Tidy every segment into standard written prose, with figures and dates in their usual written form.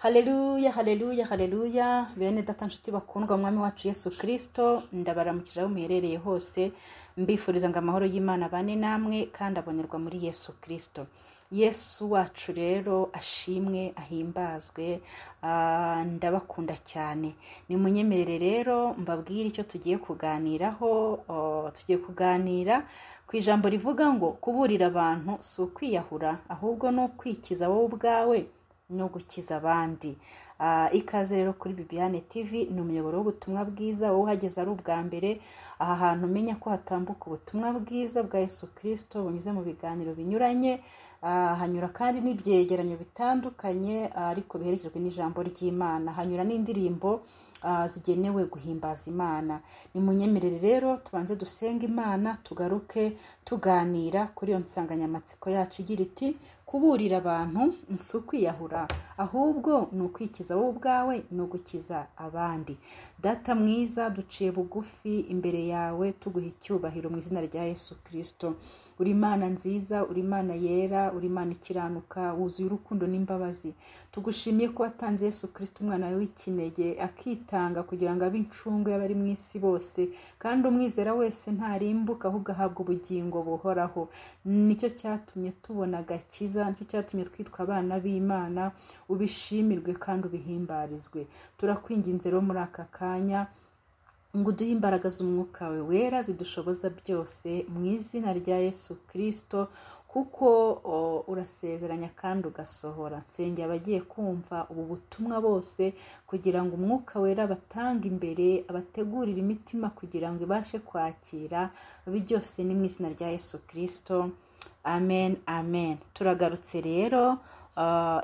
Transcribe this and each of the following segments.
Haleluya, haleluya, haleluya. Bene data nshuti bakundwa mwami wacu Yesu Kristo, ndabaramukije aho muherereye hose, mbifuriza ngo amahoro y'Imana bane namwe kandi abonerwa muri Yesu Kristo. Yesu wacu rero ashimwe, ahimbazwe, ndabakunda cyane. Ni munyemerere rero mbabwire icyo tugiye kuganiraho. Tugiye kuganira ku ijambo rivuga ngo kuburira abantu si ukwiyahura, ahubwo no kwikiza wowe ubwawe no gukiza abandi. Ikaze rero kuri Bibiane TV, ni umuyoboro w'ubutumwa bwiza. Wowe uhageze ari ubwa mbere, aha hantu umenya ko hatambuka ubutumwa bwiza bwa Yesu Kristo bunyuze mu biganiro binyuranye, hanyura kandi n'ibyegeranyo bitandukanye ariko biherekejwe n'ijambo ry'Imana, hanyura n'indirimbo zigenewe guhimbaza Imana. Ni munyemerere rero tubanze dusenga Imana, tugaruke tuganira kuri iyo nsanganyamatsiko yacu igira iti kuburira abantu si ukwiyahura, ahubwo ni ukwikiza wowe ubwawe no gukiza abandi. Data mwiza, duciye bugufi imbere yawe tuguha icyubahiro mu izina rya Yesu Kristo. Uri Imana nziza, uri Imana yera, uri Imana ikiranuka, wuzuye urukundo n'imbabazi. Tugushimiye ko watanze Yesu Kristo umwana wawe w'ikinege akitanga kugira ngo abe incungu y'abari mu isi bose, kandi umwizera wese ntarimbuka ahubwo ahabwa ubugingo buhoraho. Nicyo cyatumye tubona agakiza, nicyo cyatumye twitwa abana b'Imana. Ubishimirwe kandi ubihimbarizwe. Turakwinginze rero muri aka kanya ngo uduhe imbaraga z'umwuka wawe wera zidushoboza byose mu izina rya Yesu Kristo, kuko urasezeranya kandi ugasohora. Nsengera abagiye kumva ubu butumwa bose kugira ngo umwuka wera batanga imbere, abategurira imitima kugira ngo ibashe kwakira byose, ni mu izina rya Yesu Kristo. Amen, amen. Turagarutse rero,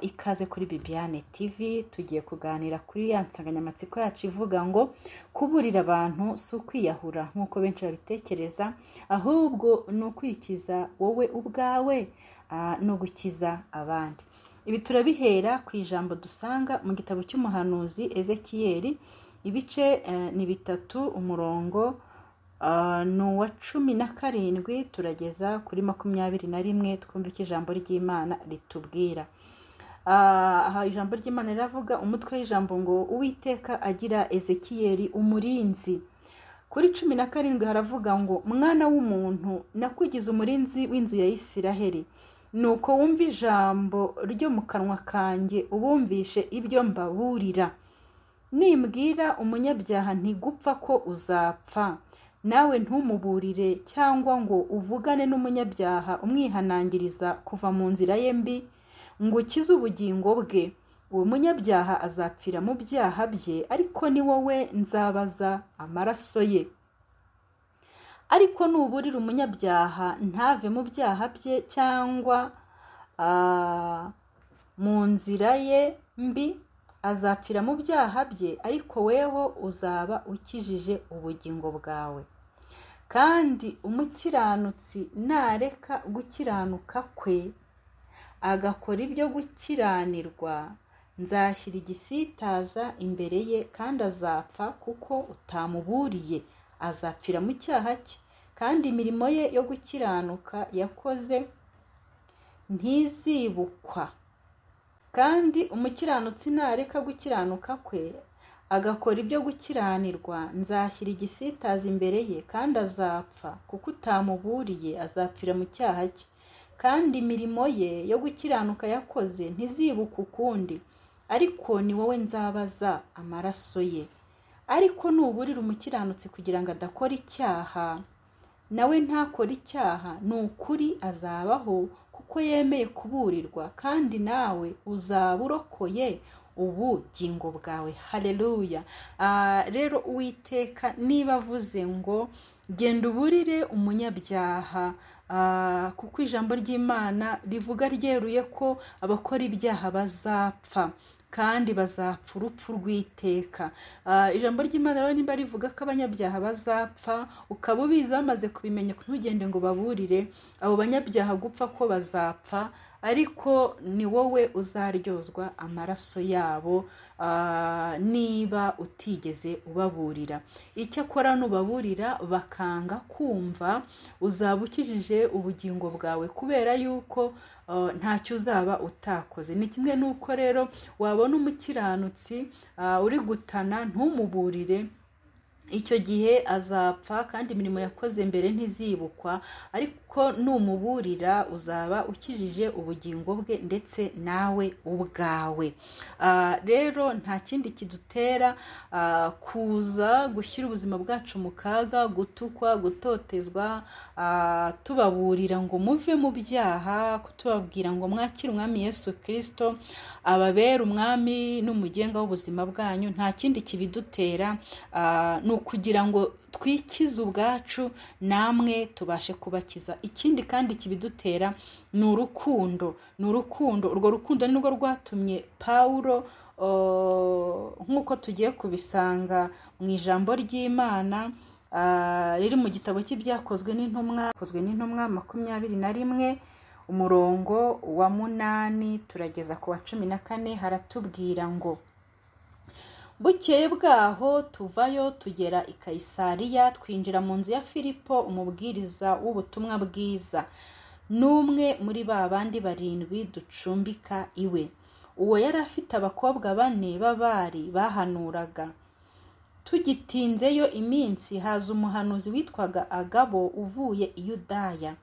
ikaze kuri Bibiane TV. Tugiye kuganira kuri ya nsanganyamatsiko yacu ivuga ngo kuburira abantu si ukwiyahura nk'uko benshi babitekereza, ahubwo ni ukwikiza wowe ubwawe no gukiza abandi. Ibi turabihera ku ijambo dusanga mu gitabo cy'umuhanuzi Ezekiyeli, ibice ni 3, umurongo ni uwa 17 turageza kuri 21. Twumva icyo ijambo ry'Imana ritubwira. Aha ijambo ry'Imana riravuga, umutwe w'ijambo ngo Uwiteka agira Ezekiyeli umurinzi. Kuri 17 haravuga ngo mwana w'umuntu, nakugize umurinzi w'inzu ya Isiraheli. Nuko wumva ijambo ryo mu kanwa kanjye, ubumvishe ibyo mbaburira. Nimbwira umunyabyaha ntigupfa ko uzapfa, nawe ntumuburire cyangwa ngo uvugane n'umunyabyaha umwihanangiriza kuva mu nzira ye mbi, ngo ukize ubugingo bwe. Uwo munyabyaha azapfira mu byaha bye, ariko ni wowe nzabaza amaraso ye. Ariko nuburira umunyabyaha ntave mu byaha bye cyangwa mu nzira ye mbi, azapfira mu byaha bye, ariko weho uzaba ukijije ubugingo bwawe. Kandi umukiranutsi nareka gukiranuka kwe agakora ibyo gukiranirwa, nzashyira igisitaza imbere ye, kandi azapfa kuko utamuburiye. Azapfira mu cyaha cye, kandi imirimo ye yo gukiranuka yakoze ntizibukwa. Kandi umukiranutsi nareka gukiranuka kwe agakora ibyo gukiranirwa, nzashyira igisitaza imbere ye, kandi azapfa kuko utamuburiye. Azapfira mu cyaha cye, kandi imirimo ye yo gukiranuka yakoze ntizibukwa ukundi, ariko ni wowe nzabaza amaraso ye. Ariko nuburira umukiranutsi kugira ngo adakora icyaha, nawe ntakora icyaha, ni ukuri azabaho kuko yemeye kuburirwa, kandi nawe uzaba urokoye ubugingo bwawe. Haleluya. Rero Uwiteka niba avuze ngo genda uburire umunyabyaha, kuko ijambo ry'Imana rivuga ryeruye ko abakora ibyaha bazapfa, kandi bazapfa urupfu rw'iteka. Ijambo ry'Imana rero nimba rivuga ko abanyabyaha bazapfa, ukaba ubizi bamaze kubimenya, ntugende ngo baburire abo banyabyaha gupfa ko bazapfa, ariko ni wowe uzaryozwa amaraso yabo niba utigeze ubaburira. Icyakora nubaburira bakanga kumva, uzaba ukijije ubugingo bwawe, kubera yuko ntacyo uzaba utakoze. Ni kimwe nuko rero wabona umukiranutsi uri gutana ntumuburire, icyo gihe azapfa kandi imirimo yakoze mbere ntizibukwa, ariko numuburira uzaba ukijije ubugingo bwe ndetse nawe ubwawe. Rero nta kindi kidutera kuza gushyira ubuzima bwacu mu kaga, gutukwa, gutotezwa, tubaburira ngo muve mu byaha, tubabwira ngo mwakire umwami Yesu Kristo ababera umwami n'umugenga w'ubuzima bwanyu. Nta kindi kibidutera, ni ukugira ngo twikize ubwacu namwe tubashe kubakiza. Ikindi kandi kibidutera ni urukundo. Urwo rukundo ni rwo rwatumye Pawulo, nk'uko tugiye kubisanga mu ijambo ry'Imana riri mu gitabo cy'ibyakozwe n'intumwa 21 umurongo wa 8 turageza ku wa 14, haratubwira ngo bukeye bwaho tuvayo tugera i Kayisariya, twinjira mu nzu ya Filipo umubwiriza w'ubutumwa bwiza, n'umwe muri ba bandi 7 ducumbika iwe. Uwo yari afite abakobwa 4 b'abari bahanuraga. Tugitinzeyo iminsi, haza umuhanuzi witwaga Agabo uvuye i Yudaya.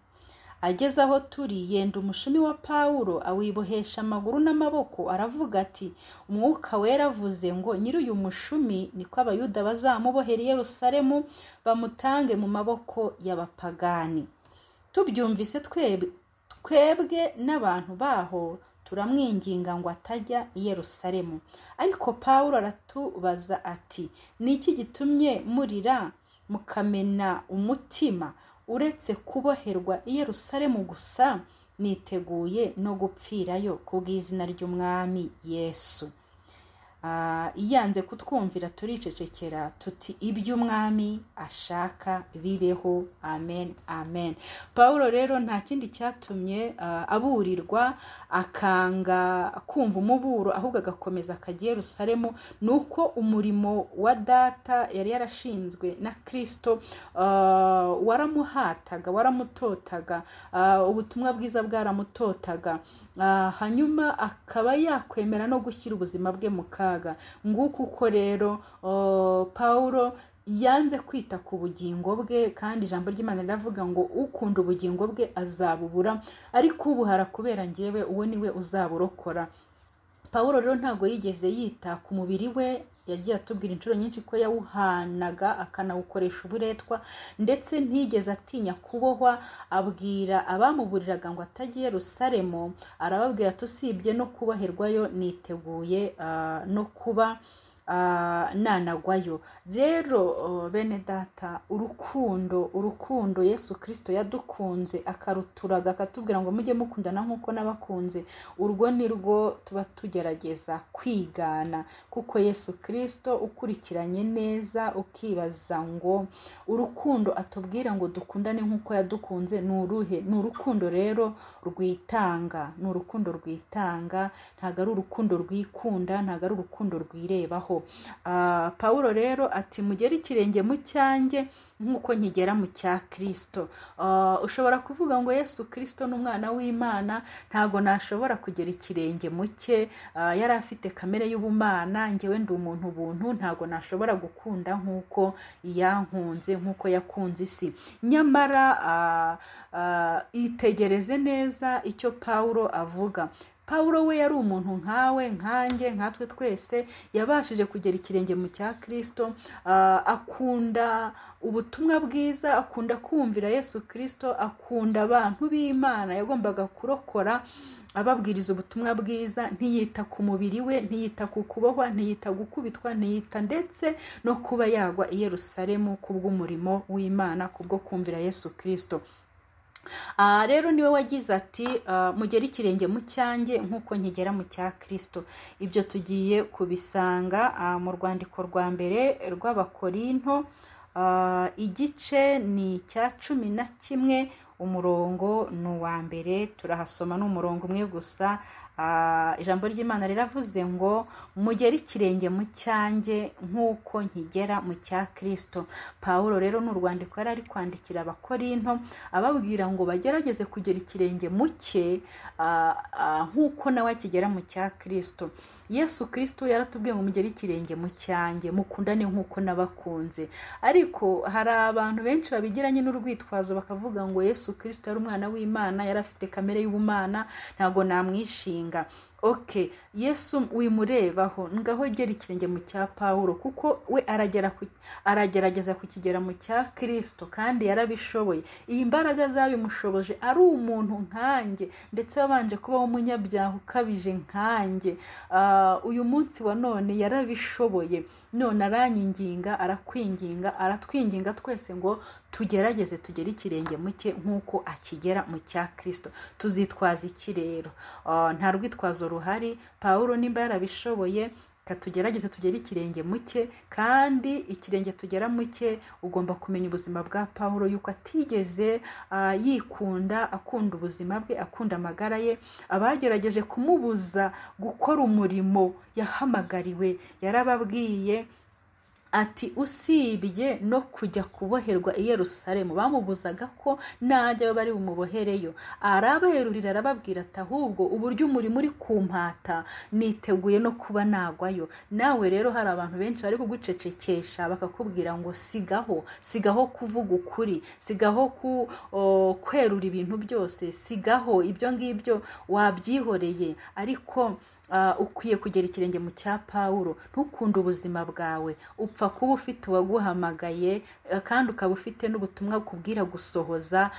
Ageze aho turi, yenda umushumi wa Pawulo awibohesha amaguru n'amaboko, aravuga ati, Umwuka wera avuze ngo nyiri uyu mushumi niko abayuda bazamubohera i Yerusalemu, bamutange mu maboko y'abapagani. Tubyumvise twebwe n'abantu baho turamwinginga ngo atajya i Yerusalemu. Ariko Pawulo aratubaza ati, niki gitumye murira mukamena umutima? Uretse kuboherwa i Yerusalemu gusa, niteguye no gupfirayo kubw'izina ry'umwami Yesu. Yanze kutwumvira turicecekera tuti iby'umwami ashaka bibeho. Amen, amen. Pawulo rero nta kindi cyatumye aburirwa akanga kumva umuburo, ahubwo agakomeza akajya i Yerusalemu, nuko umurimo wa data yari yarashinzwe na Kristo waramuhataga, waramutotaga, ubutumwa bwiza bwaramutotaga, hanyuma akaba yakwemera no gushyira ubuzima bwe mu kaga. Nguko uko rero Pawulo yanze kwita ku bugingo bwe, kandi ijambo ry'Imana riravuga ngo ukunda ubugingo bwe azabubura, ariko ubuhara kubera njyewe uwo niwe uzaburokora. Pawulo rero ntago yigeze yita ku mubiri we, yagiye atubwira inshuro nyinshi ko yawuhanaga akanawukoresha uburetwa, ndetse ntigeze atinya kubohwa. Abwira abamuburiraga ngo atajya i Yerusalemu, arababwira ati usibye no kuboherwayo niteguye no kuba nanagwayo. Rero bene data, urukundo Yesu Kristo yadukunze akaruturaga, akatubwira ngo mujye mukundana nk'uko nabakunze, urwo ni rwo tuba tugerageza kwigana. Kuko Yesu Kristo ukurikiranye neza ukibaza ngo urukundo atubwira ngo dukundane nk'uko yadukunze ni uruhe? Ni urukundo rero rwitanga, ni urukundo rwitanga, ntago ari urukundo rwikunda, ntago ari urukundo rwirebaho. Pawulo rero ati mugere ikirenge mu cyanjye nk'uko nkigera mu cya Kristo. Ushobora kuvuga ngo Yesu Kristo n'umwana w'Imana, ntago nashobora kugera ikirenge mu cye, yari afite kamere y'ubumana, njyewe ndi umuntu buntu, ntago nashobora gukunda nk'uko yankunze, nk'uko yakunze isi. Nyamara itegereze neza icyo Pawulo avuga. Pawulo we yari umuntu nkawe, nkanjye, nkatwe twese, yabashije kugera ikirenge mu cya Kristo. Akunda ubutumwa bwiza, akunda kumvira Yesu Kristo, akunda abantu b'Imana yagombaga kurokora, ababwiriza ubutumwa bwiza. Ntiyita ku mubiri we, ntiyita ku kubohwa, ntiyita gukubitwa, ntiyita ndetse no kuba yagwa i Yerusalemu kubw'umurimo w'Imana, kubwo kumvira Yesu Kristo. Rero niwe wagize ati mugere ikirenge mu cyanjye nk'uko nkigera mu cya Kristo. Ibyo tugiye kubisanga mu rwandiko rwa mbere rw'Abakorinto, igice ni cya 11 umurongo ni uwa mbere, turahasoma n'umurongo umwe gusa. Ijambo ry'Imana riravuze ngo mugere ikirenge mu cyanjye nk'uko nkigera mu cya Kristo. Pawulo rero ni urwandiko yari ari kwandikira Abakorinto ababwira ngo bagerageze kugera ikirenge mu cye nk'uko nawe akigera mu cya Kristo. Yesu Kristo yaratubwiye ngo mugere ikirenge mu cyanjye, mukundane nk'uko nabakunze. Ariko hari abantu benshi babigiranye n'urwitwazo bakavuga ngo Yesu Kristo yari umwana w'Imana, yari afite kamere y'ubumana, ntago namwishinga. Okay, Yesu wimurebaho, ngaho gera ikirenge mu cya Pawulo, kuko we aragerageza kukigera mu cya Kristo kandi yarabishoboye. Iyi mbaraga zabimushoboje ari umuntu nkanjye, ndetse wabanje kubaho umunyabyaha ukabije nkanjye. Uyu munsi wa none yarabishoboye, none aranyinginga, arakwinginga, aratwinginga twese ngo tugerageze tugere ikirenge mu cye nk'uko akigera mu cya Kristo. Tuzitwaza iki rero? Nta rwitwazo ruhari. Pawulo nimba yarabishoboye, katugerageze tugere ikirenge mu cye, kandi ikirenge tugera mu cye ugomba kumenya ubuzima bwa Pawulo yuko atigeze yikunda, akunda ubuzima bwe, akunda amagara ye. Abagerageje kumubuza gukora umurimo yahamagariwe yarababwiye ati usibye no kujya kuboherwa i Yerusalemu, bamubuzaga ko najya bari bumubohereyo. Arabaherurira arababwira ati ahubwo uburyo umurimo uri kumpata niteguye no kuba nagwayo. Nawe rero hari abantu benshi bari kugucecekesha bakakubwira ngo sigaho kuvuga ukuri, sigaho kwerura ibintu byose, sigaho ibyo ngibyo wabyihoreye. Ariko ukwiye kugera ikirenge mu cya Pawulo. Ntukunde ubuzima bwawe, upfa kuba ufite uwaguhamagaye kandi ukaba ufite n'ubutumwa kubwira gusohoza.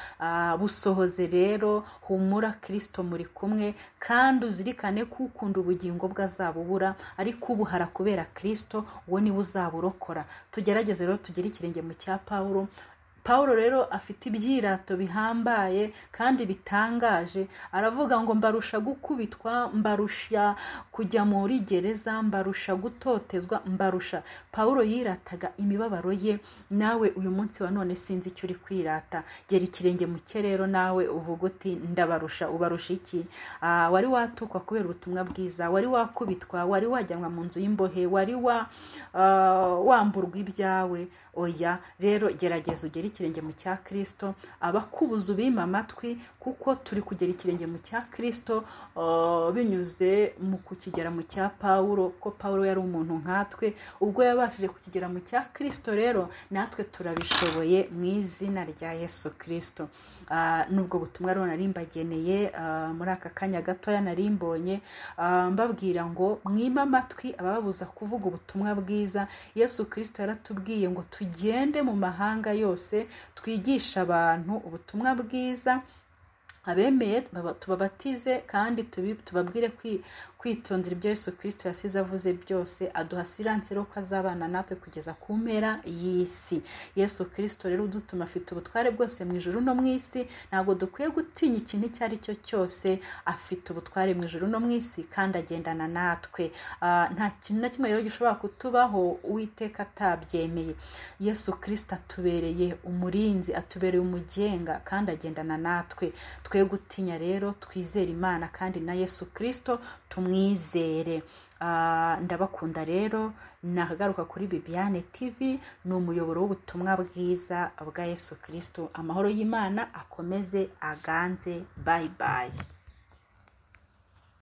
Busohoze rero, humura, Kristo muri kumwe, kandi uzirikane ko ukunda ubugingo bw'azabubura, ariko ubuhara kubera Kristo, uwo niwe uzaburokora. Tugerageze rero tugere ikirenge mu cya Pawulo. Pawulo rero afite ibyirato bihambaye kandi bitangaje. Aravuga ngo mbarusha gukubitwa, mbarusha kujya muri gereza, mbarusha gutotezwa, mbarusha. Pawulo yirataga imibabaro ye. Nawe uyu munsi wa none sinzi icyo uri kwirata. Gera ikirenge mu cye rero nawe uvuga uti ndabarusha. Ubarusha iki? Wari watukwa kubera ubutumwa bwiza, wari wakubitwa, wari wajyanwa mu nzu y'imbohe, wari wamburwa ibyawe. Oya, rero gerageza ugere ikirenge mu cya Kristo. Abakubuza ubima amatwi, kuko turi kugera ikirenge mu cya Kristo binyuze mu kukigera mu cya Pawulo, ko Pawulo yari umuntu nkatwe. Ubwo yabashije kukigera mu cya Kristo rero natwe turabishoboye mu izina rya Yesu Kristo. Nubwo butumwa rero narimbageneye muri aka kanya gatoya narimbonye, mbabwira ngo mwima amatwi abababuza kuvuga ubutumwa bwiza. Yesu Kristo yaratubwiye ngo tugende mu mahanga yose twigisha abantu ubutumwa bwiza, abemeye tubabatize kandi tubabwire kwitondera ibyo Yesu Kristo yasize avuze byose. Aduha siranse rero ko azabana natwe kugeza ku mpera y'isi. Yesu Kristo rero udutuma afite ubutware bwose mu ijuru no mu isi. Ntabwo dukwiye gutinya ikintu icyo ari cyo cyose. Afite ubutware mu ijuru no mu isi kandi agendana natwe. Nta kintu na kimwe rero gishobora kutubaho Uwiteka atabyemeye. Yesu Kristo atubereye umurinzi, atubereye umugenga kandi agendana natwe. Twe gutinya rero, twizere Imana kandi na Yesu Kristo tumwizere. Ndabakunda rero. Nakagaruka kuri Bibiane TV, ni umuyoboro w'ubutumwa bwiza bwa Yesu Kristo. Amahoro y'Imana akomeze aganze. Bye bye.